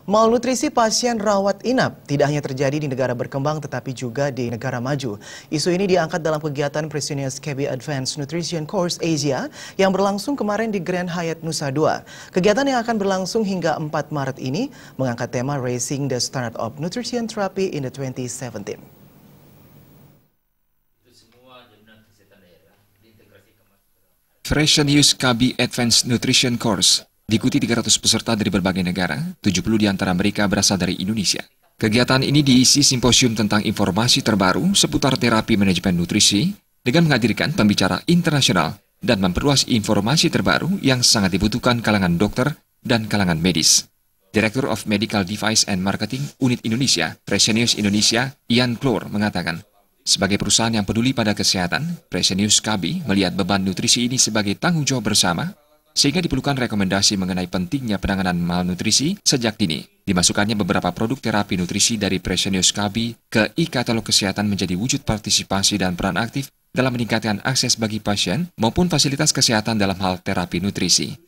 Malnutrisi pasien rawat inap tidak hanya terjadi di negara berkembang tetapi juga di negara maju. Isu ini diangkat dalam kegiatan Fresenius Kabi Advanced Nutrition Course Asia yang berlangsung kemarin di Grand Hyatt Nusa Dua. Kegiatan yang akan berlangsung hingga 4 Maret ini mengangkat tema Raising the Standard of Nutrition Therapy in the 2017. Fresenius Kabi Advanced Nutrition Course diikuti 300 peserta dari berbagai negara, 70 di antara mereka berasal dari Indonesia. Kegiatan ini diisi simposium tentang informasi terbaru seputar terapi manajemen nutrisi dengan menghadirkan pembicara internasional dan memperluas informasi terbaru yang sangat dibutuhkan kalangan dokter dan kalangan medis. Director of Medical Device and Marketing Unit Indonesia, Fresenius Indonesia, Ian Klor mengatakan, sebagai perusahaan yang peduli pada kesehatan, Fresenius Kabi melihat beban nutrisi ini sebagai tanggung jawab bersama, sehingga diperlukan rekomendasi mengenai pentingnya penanganan malnutrisi sejak dini. Dimasukkannya beberapa produk terapi nutrisi dari Fresenius Kabi ke e-katalog kesehatan menjadi wujud partisipasi dan peran aktif dalam meningkatkan akses bagi pasien maupun fasilitas kesehatan dalam hal terapi nutrisi.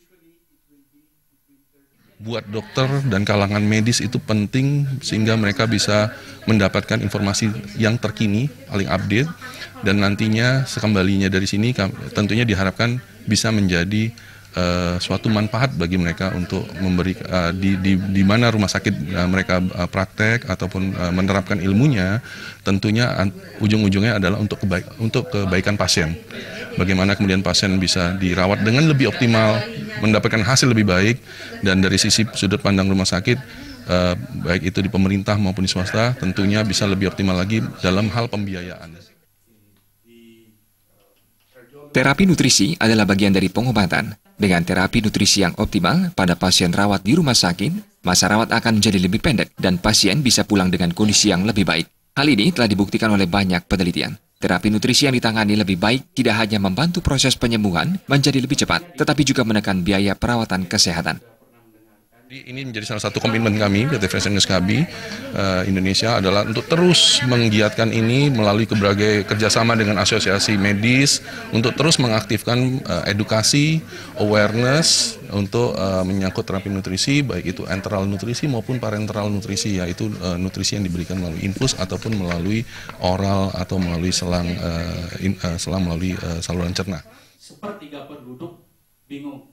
Buat dokter dan kalangan medis itu penting sehingga mereka bisa mendapatkan informasi yang terkini, paling update, dan nantinya sekembalinya dari sini tentunya diharapkan bisa menjadi suatu manfaat bagi mereka untuk memberi di mana rumah sakit mereka praktek ataupun menerapkan ilmunya, tentunya ujung-ujungnya adalah untuk kebaikan pasien. Bagaimana kemudian pasien bisa dirawat dengan lebih optimal, mendapatkan hasil lebih baik, dan dari sisi sudut pandang rumah sakit, baik itu di pemerintah maupun di swasta, tentunya bisa lebih optimal lagi dalam hal pembiayaan. Terapi nutrisi adalah bagian dari pengobatan. Dengan terapi nutrisi yang optimal pada pasien rawat di rumah sakit, masa rawat akan menjadi lebih pendek dan pasien bisa pulang dengan kondisi yang lebih baik. Hal ini telah dibuktikan oleh banyak penelitian. Terapi nutrisi yang ditangani lebih baik tidak hanya membantu proses penyembuhan menjadi lebih cepat, tetapi juga menekan biaya perawatan kesehatan. Ini menjadi salah satu komitmen kami, PT Fresenius Kabi Indonesia, adalah untuk terus menggiatkan ini melalui berbagai kerjasama dengan asosiasi medis, untuk terus mengaktifkan edukasi, awareness, untuk menyangkut terapi nutrisi, baik itu enteral nutrisi maupun parenteral nutrisi, yaitu nutrisi yang diberikan melalui infus ataupun melalui oral atau melalui selang melalui saluran cerna. Sepertiga penduduk bingung.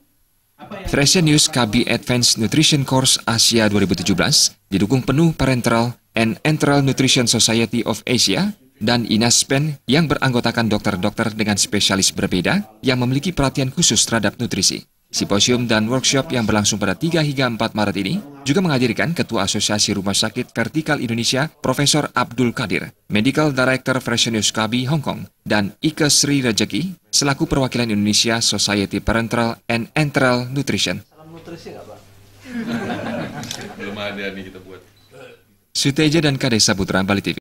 Fresenius Kabi Advanced Nutrition Course Asia 2017 didukung penuh Parenteral and Enteral Nutrition Society of Asia dan INASPEN yang beranggotakan dokter-dokter dengan spesialis berbeda yang memiliki perhatian khusus terhadap nutrisi. Simposium dan workshop yang berlangsung pada 3 hingga 4 Maret ini juga menghadirkan Ketua Asosiasi Rumah Sakit Vertikal Indonesia, Profesor Abdul Qadir, Medical Director Fresenius Kabi Hong Kong, dan Ike Sri Rejeki, selaku perwakilan Indonesia Society Parenteral and Enteral Nutrition. Salam nutrisi nggak, Pak? Belum ada nih kita buat. Suteja dan Kade Saputra, Bali TV.